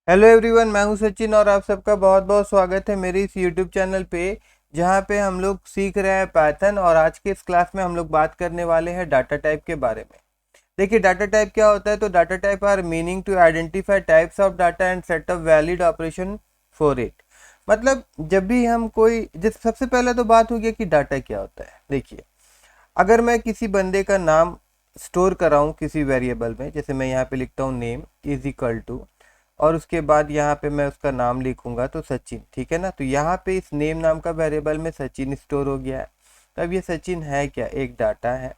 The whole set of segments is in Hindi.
हेलो एवरीवन, मैं हूं सचिन और आप सबका बहुत बहुत स्वागत है मेरे इस यूट्यूब चैनल पे जहां पे हम लोग सीख रहे हैं पाइथन। और आज के इस क्लास में हम लोग बात करने वाले हैं डाटा टाइप के बारे में। देखिए, डाटा टाइप क्या होता है। तो data type are meaning to identify types of data and set up valid operation for it. मतलब जब भी हम कोई जिस सबसे पहले तो बात हो गया कि डाटा क्या होता है। देखिए, अगर मैं किसी बंदे का नाम स्टोर कर रहा हूँ किसी वेरिएबल में, जैसे मैं यहाँ पे लिखता हूँ नेम इज इक्वल टू, और उसके बाद यहाँ पे मैं उसका नाम लिखूंगा तो सचिन, ठीक है ना। तो यहाँ पे इस नेम नाम का वेरिएबल में सचिन स्टोर हो गया है। तो अब ये सचिन है क्या, एक डाटा है।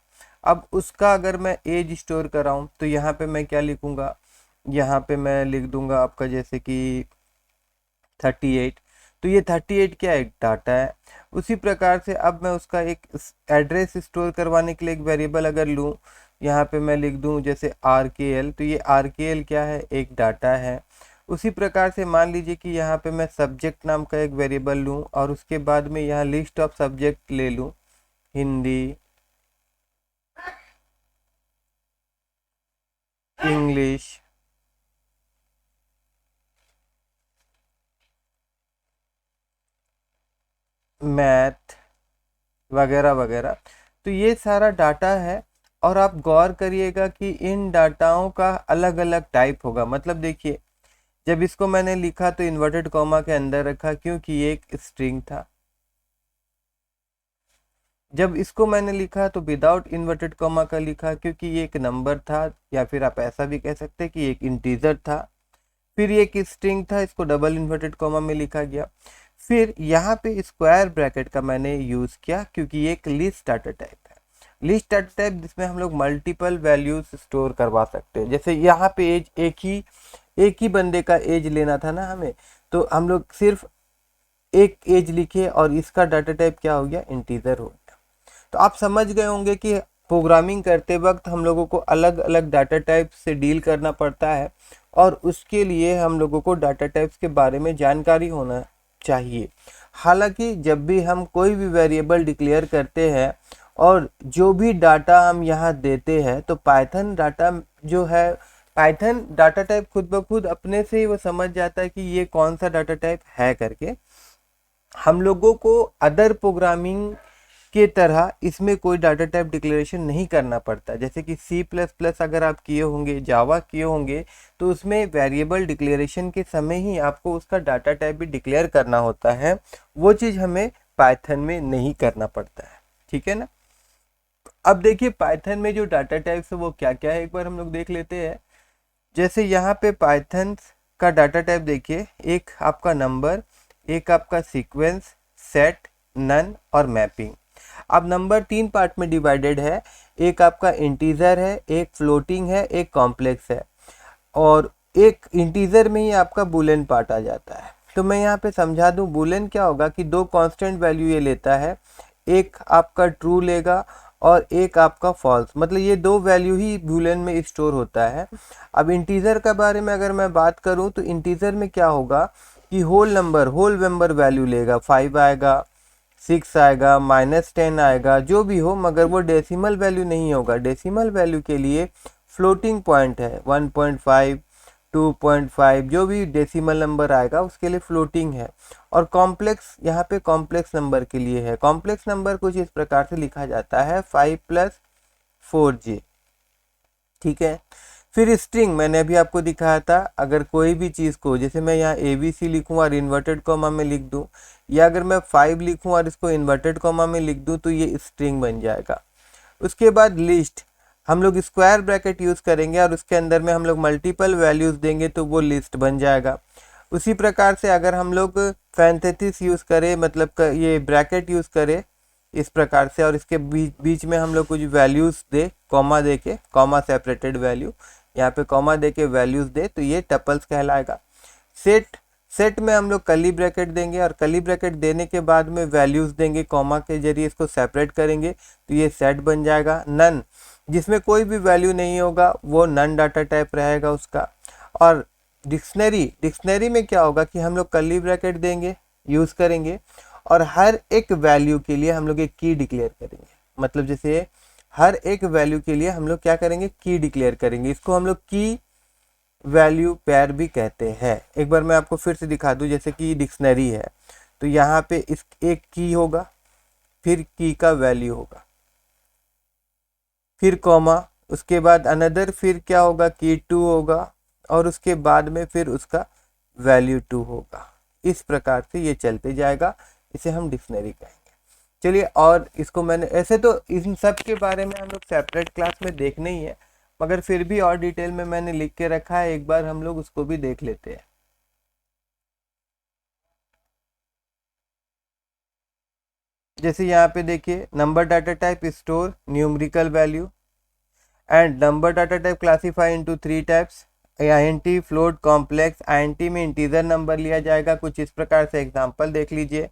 अब उसका अगर मैं एज स्टोर कर रहा हूँ तो यहाँ पे मैं क्या लिखूंगा, यहाँ पे मैं लिख दूंगा आपका जैसे कि 38। तो ये 38 क्या एक डाटा है। उसी प्रकार से अब मैं उसका एक एड्रेस स्टोर करवाने के लिए एक वेरिएबल अगर लूँ, यहाँ पे मैं लिख दूँ जैसे RKL। तो ये RKL क्या है, एक डाटा है। उसी प्रकार से मान लीजिए कि यहाँ पे मैं सब्जेक्ट नाम का एक वेरिएबल लूँ और उसके बाद में यहाँ लिस्ट ऑफ सब्जेक्ट ले लूँ, हिंदी, इंग्लिश, मैथ वगैरह वगैरह। तो ये सारा डाटा है। और आप गौर करिएगा कि इन डाटाओं का अलग अलग टाइप होगा। मतलब देखिए, जब इसको मैंने लिखा तो इन्वर्टेड कॉमा के अंदर रखा क्योंकि ये एक स्ट्रिंग था। जब इसको मैंने लिखा तो विदाउट इन्वर्टेड कॉमा का लिखा क्योंकि ये एक नंबर था, या फिर आप ऐसा भी कह सकते हैं कि एक इंटीजर था। फिर ये एक स्ट्रिंग था, इसको डबल इन्वर्टेड कॉमा में लिखा गया। फिर यहाँ पे स्क्वायर ब्रैकेट का मैंने यूज किया क्योंकि ये एक लिस्ट डाटा टाइप है। लिस्ट डाटा टाइप जिसमें हम लोग मल्टीपल वैल्यूज स्टोर करवा सकते हैं। जैसे यहाँ पे एज एक ही बंदे का एज लेना था ना हमें, तो हम लोग सिर्फ एक एज लिखे और इसका डाटा टाइप क्या हो गया, इंटीजर हो गया। तो आप समझ गए होंगे कि प्रोग्रामिंग करते वक्त हम लोगों को अलग अलग डाटा टाइप से डील करना पड़ता है, और उसके लिए हम लोगों को डाटा टाइप्स के बारे में जानकारी होना चाहिए। हालांकि जब भी हम कोई भी वेरिएबल डिक्लेयर करते हैं और जो भी डाटा हम यहाँ देते हैं, तो पाइथन डाटा जो है, पाइथन डाटा टाइप खुद ब खुद अपने से ही वो समझ जाता है कि ये कौन सा डाटा टाइप है करके। हम लोगों को अदर प्रोग्रामिंग के तरह इसमें कोई डाटा टाइप डिक्लेरेशन नहीं करना पड़ता। जैसे कि C++ अगर आप किए होंगे, जावा किए होंगे, तो उसमें वेरिएबल डिक्लेरेशन के समय ही आपको उसका डाटा टाइप भी डिक्लेयर करना होता है। वो चीज़ हमें पाइथन में नहीं करना पड़ता है, ठीक है ना। अब देखिए, पाइथन में जो डाटा टाइप्स है वो क्या क्या है, एक बार हम लोग देख लेते हैं। जैसे यहाँ पे पाइथन का डाटा टाइप देखिए, एक आपका नंबर, एक आपका सीक्वेंस, सेट, नन और मैपिंग। अब नंबर तीन पार्ट में डिवाइडेड है। एक आपका इंटीजर है, एक फ्लोटिंग है, एक कॉम्प्लेक्स है। और एक इंटीजर में ही आपका बुलियन पार्ट आ जाता है। तो मैं यहाँ पे समझा दूं, बुलियन क्या होगा कि दो कांस्टेंट वैल्यू ये लेता है, एक आपका ट्रू लेगा और एक आपका फॉल्स। मतलब ये दो वैल्यू ही बुलियन में स्टोर होता है। अब इंटीजर के बारे में अगर मैं बात करूं तो इंटीजर में क्या होगा कि होल नंबर वैल्यू लेगा, 5 आएगा, 6 आएगा, -10 आएगा, जो भी हो, मगर वो डेसिमल वैल्यू नहीं होगा। डेसिमल वैल्यू के लिए फ्लोटिंग पॉइंट है, 1.5, 2.5, जो भी डेसिमल नंबर आएगा उसके लिए फ्लोटिंग है। और कॉम्प्लेक्स, यहाँ पे कॉम्प्लेक्स नंबर के लिए है। कॉम्प्लेक्स नंबर कुछ इस प्रकार से लिखा जाता है, 5+4J, ठीक है। फिर स्ट्रिंग मैंने अभी आपको दिखाया था। अगर कोई भी चीज़ को, जैसे मैं यहाँ ABC लिखूँ और इन्वर्टेड कॉमा में लिख दूँ, या अगर मैं 5 लिखूँ और इसको इन्वर्टेड कॉमा में लिख दूँ, तो ये स्ट्रिंग बन जाएगा। उसके बाद लिस्ट, हम लोग स्क्वायर ब्रैकेट यूज़ करेंगे और उसके अंदर में हम लोग मल्टीपल वैल्यूज़ देंगे तो वो लिस्ट बन जाएगा। उसी प्रकार से अगर हम लोग पैरेंथेसिस यूज़ करें, मतलब ये ब्रैकेट यूज़ करें इस प्रकार से, और इसके बीच बीच में हम लोग कुछ वैल्यूज़ दे, कॉमा दे के, कॉमा सेपरेटेड वैल्यू, यहाँ पे कॉमा दे के वैल्यूज़ दे, तो ये टपल्स कहलाएगा। सेट, सेट में हम लोग कर्ली ब्रैकेट देंगे और कर्ली ब्रैकेट देने के बाद में वैल्यूज़ देंगे, कॉमा के जरिए इसको सेपरेट करेंगे, तो ये सेट बन जाएगा। नन, जिसमें कोई भी वैल्यू नहीं होगा वो नन डाटा टाइप रहेगा उसका। और डिक्शनरी, डिक्शनरी में क्या होगा कि हम लोग कर्ली ब्रैकेट देंगे, यूज़ करेंगे, और हर एक वैल्यू के लिए हम लोग एक की डिक्लेयर करेंगे। मतलब जैसे हर एक वैल्यू के लिए हम लोग क्या करेंगे, की डिक्लेयर करेंगे। इसको हम लोग की वैल्यू पेयर भी कहते हैं। एक बार मैं आपको फिर से दिखा दूं, जैसे कि डिक्शनरी है तो यहाँ पे इस एक की होगा, फिर की का वैल्यू होगा, फिर कॉमा, उसके बाद अनदर, फिर क्या होगा की टू होगा, और उसके बाद में फिर उसका वैल्यू टू होगा। इस प्रकार से ये चलते जाएगा, इसे हम डिक्शनरी कहेंगे। चलिए, और इसको मैंने ऐसे तो इन सब के बारे में हम लोग सेपरेट क्लास में देखने ही है, मगर फिर भी और डिटेल में मैंने लिख के रखा है, एक बार हम लोग उसको भी देख लेते हैं। जैसे यहाँ पे देखिए, number data type store numerical value, and number data type classify into three types, INT, float, complex. INT में इंटीजर नंबर लिया जाएगा, कुछ इस प्रकार से एग्जांपल देख लीजिए।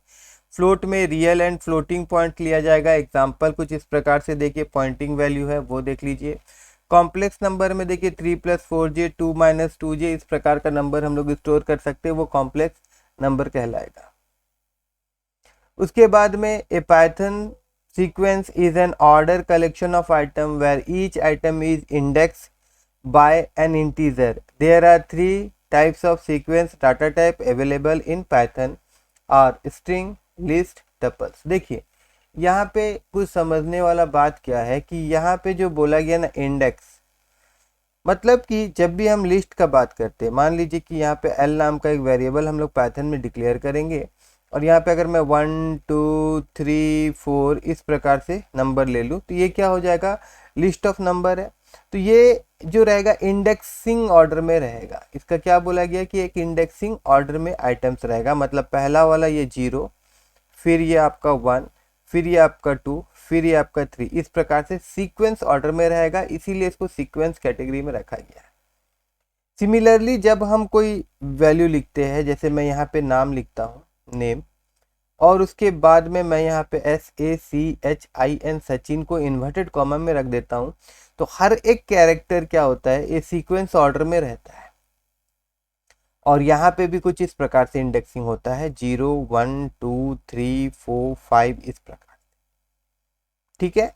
फ्लोट में रियल एंड फ्लोटिंग पॉइंट लिया जाएगा, एग्जांपल कुछ इस प्रकार से देखिए, पॉइंटिंग वैल्यू है वो देख लीजिए। कॉम्प्लेक्स नंबर में देखिए 3+4j 2-2j, इस प्रकार का नंबर हम लोग स्टोर कर सकते हैं, वो कॉम्प्लेक्स नंबर कहलाएगा। उसके बाद में a Python sequence is an order collection of item where each item is index by an integer. There are 3 types of sequence data type available in Python और स्ट्रिंग, लिस्ट, टपल्स। देखिए यहाँ पे कुछ समझने वाला बात क्या है कि यहाँ पे जो बोला गया ना इंडेक्स, मतलब कि जब भी हम लिस्ट का बात करते हैं, मान लीजिए कि यहाँ पे एल नाम का एक वेरिएबल हम लोग पाइथन में डिक्लेयर करेंगे, और यहाँ पे अगर मैं 1 2 3 4 इस प्रकार से नंबर ले लूँ तो ये क्या हो जाएगा, लिस्ट ऑफ नंबर है। तो ये जो रहेगा इंडेक्सिंग ऑर्डर में रहेगा। इसका क्या बोला गया कि एक इंडेक्सिंग ऑर्डर में आइटम्स रहेगा, मतलब पहला वाला ये 0, फिर ये आपका 1, फिर ये आपका 2, फिर ये आपका 3, इस प्रकार से सीक्वेंस ऑर्डर में रहेगा, इसीलिए इसको सीक्वेंस कैटेगरी में रखा गया है। सिमिलरली जब हम कोई वैल्यू लिखते हैं, जैसे मैं यहाँ पे नाम लिखता हूँ, नेम, और उसके बाद में मैं यहाँ पे SACHIN सचिन को इन्वर्टेड कॉमा में रख देता हूँ, तो हर एक कैरेक्टर क्या होता है, ये सीक्वेंस ऑर्डर में रहता है। और यहाँ पे भी कुछ इस प्रकार से इंडेक्सिंग होता है, 0 1 2 3 4 5 इस प्रकार। ठीक है।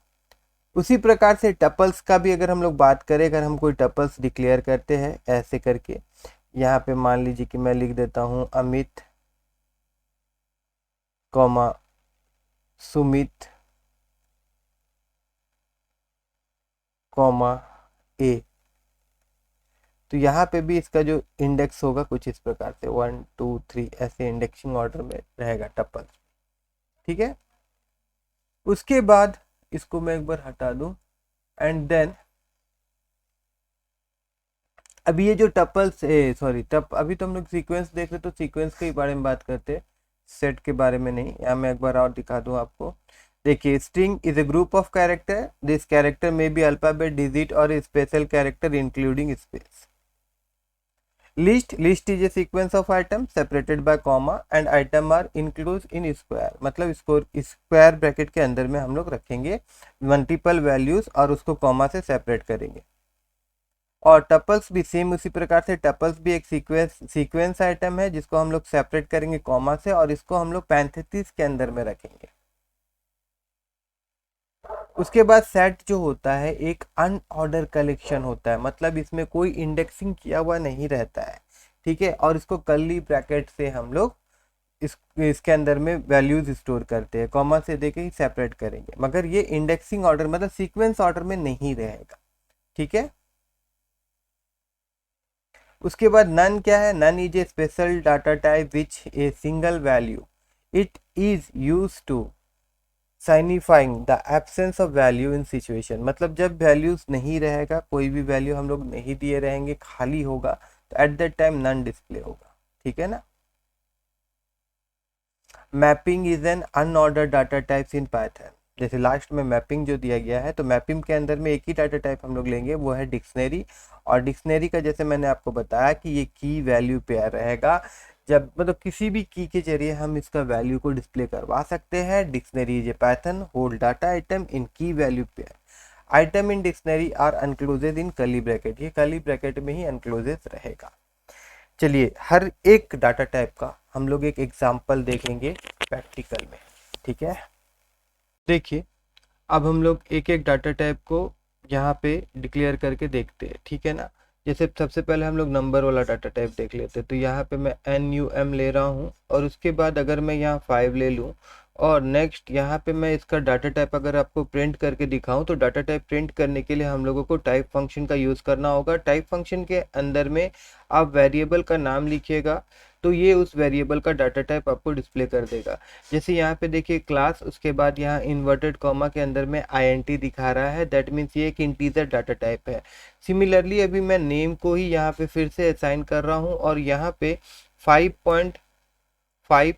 उसी प्रकार से टपल्स का भी अगर हम लोग बात करें, अगर हम कोई टपल्स डिक्लेयर करते हैं ऐसे करके, यहाँ पे मान लीजिए कि मैं लिख देता हूँ अमित कॉमा सुमित कॉमा ए, तो यहाँ पे भी इसका जो इंडेक्स होगा कुछ इस प्रकार से 1 2 3 ऐसे इंडेक्सिंग ऑर्डर में रहेगा टपल। ठीक है। उसके बाद इसको मैं एक बार हटा दूं, एंड देन अभी ये जो टपल्स सॉरी टप अभी तो हम लोग सीक्वेंस देख रहे, तो सीक्वेंस के बारे में बात करते हैं, सेट के बारे में नहीं। यहाँ मैं एक बार और दिखा दूं आपको। देखिए, string is a group of character, this character may be alphabet, digit और special character including space. List is a sequence of item separated by comma and item are include in square, मतलब इसको स्क्वायर ब्रैकेट के अंदर में हम लोग रखेंगे मल्टीपल वैल्यूज और उसको कॉमा से सेपरेट करेंगे। और टपल्स भी सेम उसी प्रकार से, टपल्स भी एक सीक्वेंस आइटम है जिसको हम लोग सेपरेट करेंगे कॉमा से, और इसको हम लोग पैरेंथेसिस के अंदर में रखेंगे। उसके बाद सेट जो होता है एक अनऑर्डर कलेक्शन होता है, मतलब इसमें कोई इंडेक्सिंग किया हुआ नहीं रहता है। ठीक है। और इसको कर्ली ब्रैकेट से हम लोग इसके अंदर में वैल्यूज स्टोर करते हैं, कॉमा से देके ही सेपरेट करेंगे, मगर ये इंडेक्सिंग ऑर्डर मतलब सीक्वेंस ऑर्डर में नहीं रहेगा। ठीक है। उसके बाद नन क्या है, none is a special data type which a single value, it is use to signifying the absence of value in situation, मतलब जब वैल्यूज नहीं रहेगा, कोई भी वैल्यू हम लोग नहीं दिए रहेंगे, खाली होगा, तो at that time none display होगा। ठीक है ना। Mapping is an unordered data types in Python, जैसे लास्ट में मैपिंग जो दिया गया है, तो मैपिंग के अंदर में एक ही डाटा टाइप हम लोग लेंगे, वो है डिक्शनरी। और डिक्शनरी का जैसे मैंने आपको बताया कि ये की वैल्यू पेयर रहेगा, जब मतलब किसी भी की के जरिए हम इसका वैल्यू को डिस्प्ले करवा सकते हैं। Dictionary is a pattern hold data item in key value pair, item in dictionary are enclosed in curly bracket, ये कर्ली ब्रैकेट में ही अनक्लोजेड रहेगा। चलिए, हर एक डाटा टाइप का हम लोग एक एग्जाम्पल देखेंगे प्रैक्टिकल में। ठीक है। देखिए, अब हम लोग एक एक डाटा टाइप को यहाँ पे डिक्लेयर करके देखते हैं। ठीक है ना। जैसे सबसे पहले हम लोग नंबर वाला डाटा टाइप देख लेते हैं। तो यहाँ पे मैं NUM ले रहा हूँ और उसके बाद अगर मैं यहाँ 5 ले लूँ और नेक्स्ट यहाँ पे मैं इसका डाटा टाइप अगर आपको प्रिंट करके दिखाऊं तो डाटा टाइप प्रिंट करने के लिए हम लोगों को टाइप फंक्शन का यूज़ करना होगा। टाइप फंक्शन के अंदर में आप वेरिएबल का नाम लिखिएगा तो ये उस वेरिएबल का डाटा टाइप आपको डिस्प्ले कर देगा। जैसे यहाँ पे देखिए क्लास, उसके बाद यहाँ इन्वर्टेड कॉमा के अंदर में INT दिखा रहा है, दैट मीन्स ये एक इंटीजर डाटा टाइप है। सिमिलरली अभी मैं नेम को ही यहाँ पे फिर से असाइन कर रहा हूँ और यहाँ पे 5.5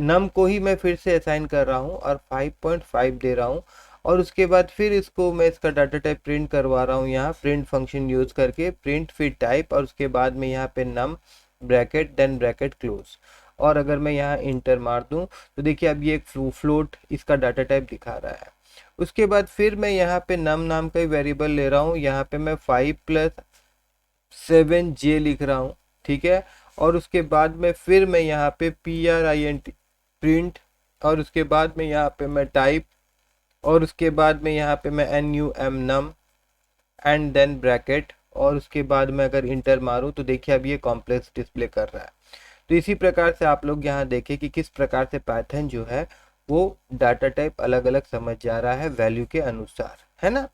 नम को ही मैं फिर से असाइन कर रहा हूँ और 5.5 दे रहा हूँ और उसके बाद फिर इसको मैं इसका डाटा टाइप प्रिंट करवा रहा हूँ यहाँ प्रिंट फंक्शन यूज करके, प्रिंट फिर टाइप और उसके बाद में यहाँ पे नम ब्रैकेट देन ब्रैकेट क्लोज। और अगर मैं यहाँ इंटर मार दूँ तो देखिए अब ये एक फ्लोट इसका डाटा टाइप दिखा रहा है। उसके बाद फिर मैं यहाँ पे नम नाम का वेरिएबल ले रहा हूँ, यहाँ पे मैं 5+7J लिख रहा हूँ, ठीक है। और उसके बाद में फिर मैं यहाँ पे PRINT प्रिंट और उसके बाद में यहाँ पे मैं टाइप और उसके बाद में यहाँ पे मैं NUM num and then bracket और उसके बाद में अगर इंटर मारूँ तो देखिए अब ये कॉम्प्लेक्स डिस्प्ले कर रहा है। तो इसी प्रकार से आप लोग यहाँ देखें कि किस प्रकार से पैटर्न जो है वो डाटा टाइप अलग अलग समझ जा रहा है वैल्यू के अनुसार, है ना।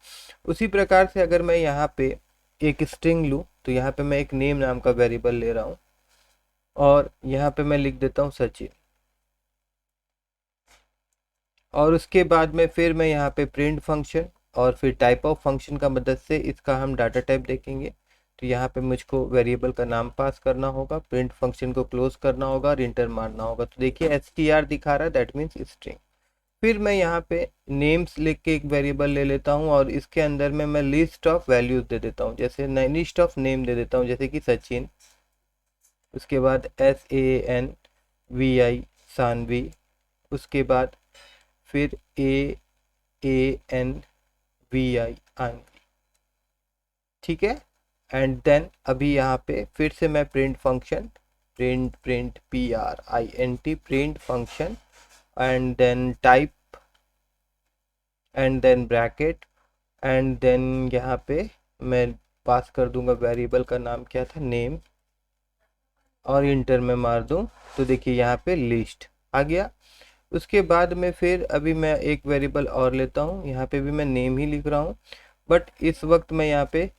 उसी प्रकार से अगर मैं यहाँ पे एक स्ट्रिंग लूँ तो यहाँ पे मैं एक नेम नाम का वेरिएबल ले रहा हूँ और यहाँ पे मैं लिख देता हूँ सचिन और उसके बाद में फिर मैं यहाँ पे प्रिंट फंक्शन और फिर टाइप ऑफ फंक्शन का मदद से इसका हम डाटा टाइप देखेंगे। तो यहाँ पे मुझको वेरिएबल का नाम पास करना होगा, प्रिंट फंक्शन को क्लोज करना होगा और इंटर मारना होगा। तो देखिए str दिखा रहा है, दैट मीन्स स्ट्रिंग। फिर मैं यहाँ पे नेम्स लिख के एक वेरिएबल ले लेता हूँ और इसके अंदर में मैं लिस्ट ऑफ वैल्यूज दे देता हूँ, जैसे लिस्ट ऑफ नेम दे देता हूँ जैसे कि सचिन, उसके बाद SANVI सानवी, उसके बाद फिर AANVI आनवी, ठीक है। एंड देन अभी यहाँ पे फिर से मैं print function print PRINT print function and then type and then bracket and then यहाँ पे मैं पास कर दूंगा वेरिएबल का नाम क्या था, नेम, और इंटर में मार दूं तो देखिए यहाँ पे लिस्ट आ गया। उसके बाद में फिर अभी मैं एक वेरिएबल और लेता हूँ, यहाँ पे भी मैं नेम ही लिख रहा हूँ बट इस वक्त मैं यहाँ पे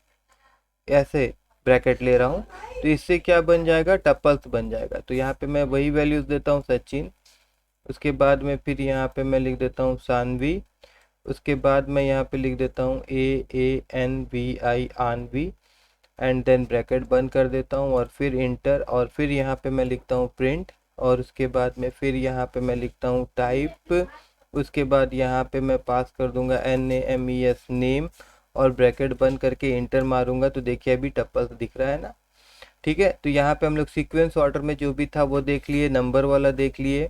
ऐसे ब्रैकेट ले रहा हूँ तो इससे क्या बन जाएगा, टपल्स बन जाएगा। तो यहाँ पे मैं वही वैल्यूज देता हूँ सचिन, उसके बाद में फिर यहाँ पे मैं लिख देता हूँ सानवी, उसके बाद मैं यहाँ पे लिख देता हूँ AANVI Aanvi and then bracket बंद कर देता हूँ और फिर इंटर और फिर यहाँ पे मैं लिखता हूँ प्रिंट और उसके बाद में फिर यहाँ पे मैं लिखता हूँ टाइप, उसके बाद यहाँ पे मैं पास कर दूंगा NAMES नेम और ब्रैकेट बंद करके इंटर मारूंगा तो देखिए अभी टपल्स दिख रहा है ना, ठीक है। तो यहाँ पे हम लोग सीक्वेंस ऑर्डर में जो भी था वो देख लिए, नंबर वाला देख लिए।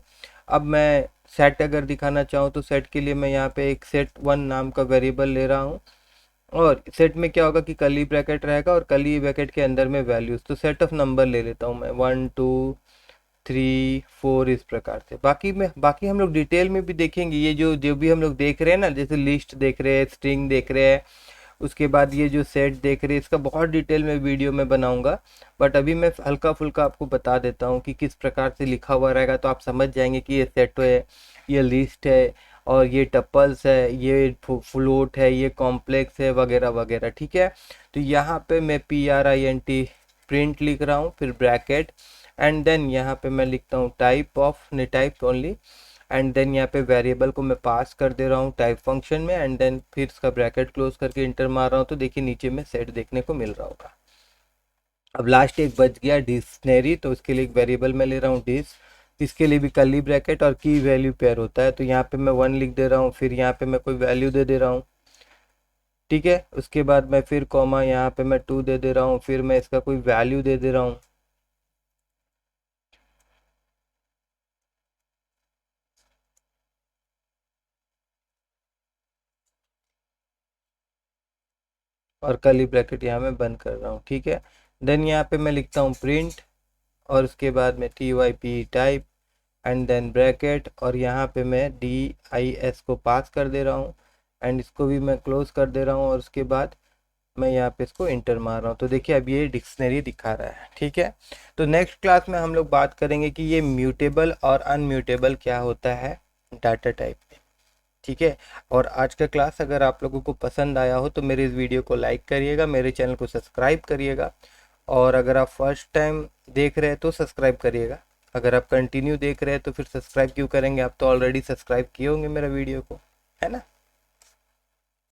अब मैं सेट अगर दिखाना चाहूँ तो सेट के लिए मैं यहाँ पे एक set1 नाम का वेरिएबल ले रहा हूँ और सेट में क्या होगा कि कर्ली ब्रैकेट रहेगा और कर्ली ब्रैकेट के अंदर में वैल्यूज, तो सेट ऑफ नंबर ले लेता हूँ मैं 1 2 3 4 इस प्रकार से। बाकी हम लोग डिटेल में भी देखेंगे, ये जो जो भी हम लोग देख रहे हैं ना, जैसे लिस्ट देख रहे हैं, स्ट्रिंग देख रहे हैं, उसके बाद ये जो सेट देख रहे हैं, इसका बहुत डिटेल में वीडियो में बनाऊंगा बट अभी मैं हल्का फुल्का आपको बता देता हूँ कि किस प्रकार से लिखा हुआ रहेगा तो आप समझ जाएंगे कि ये सेट है, ये लिस्ट है और ये टपल्स है, ये फ्लोट है, ये कॉम्प्लेक्स है वगैरह वगैरह, ठीक है। तो यहाँ पे मैं PRINT प्रिंट लिख रहा हूँ, फिर ब्रैकेट एंड देन यहाँ पे मैं लिखता हूँ टाइप ओनली एंड देन यहाँ पे वेरिएबल को मैं पास कर दे रहा हूँ टाइप फंक्शन में एंड देन फिर इसका ब्रैकेट क्लोज करके इंटर मार रहा हूँ तो देखिए नीचे में सेट देखने को मिल रहा होगा। अब लास्ट एक बच गया डिक्शनरी, तो उसके लिए एक वेरिएबल मैं ले रहा हूँ डिस, इसके लिए भी कर्ली ब्रैकेट और की वैल्यू पेयर होता है तो यहाँ पे मैं 1 लिख दे रहा हूँ, फिर यहाँ पे मैं कोई वैल्यू दे रहा हूँ, ठीक है। उसके बाद मैं फिर कॉमा यहाँ पे मैं 2 दे रहा हूँ, फिर मैं इसका कोई वैल्यू दे रहा हूँ, और कर्ली ब्रैकेट यहाँ मैं बंद कर रहा हूँ, ठीक है। देन यहाँ पे मैं लिखता हूँ प्रिंट और उसके बाद में TYP type and then bracket और यहाँ पे मैं DIS को पास कर दे रहा हूँ एंड इसको भी मैं क्लोज कर दे रहा हूँ और उसके बाद मैं यहाँ पे इसको इंटर मार रहा हूँ, तो देखिए अब ये डिक्शनरी दिखा रहा है। ठीक है, तो नेक्स्ट क्लास में हम लोग बात करेंगे कि ये म्यूटेबल और अनम्यूटेबल क्या होता है डाटा टाइप में। ठीक है, और आज का क्लास अगर आप लोगों को पसंद आया हो तो मेरे इस वीडियो को लाइक करिएगा, मेरे चैनल को सब्सक्राइब करिएगा, और अगर आप फर्स्ट टाइम देख रहे हैं तो सब्सक्राइब करिएगा। अगर आप कंटिन्यू देख रहे हैं तो फिर सब्सक्राइब क्यों करेंगे, आप तो ऑलरेडी सब्सक्राइब किए होंगे मेरा वीडियो को, है ना।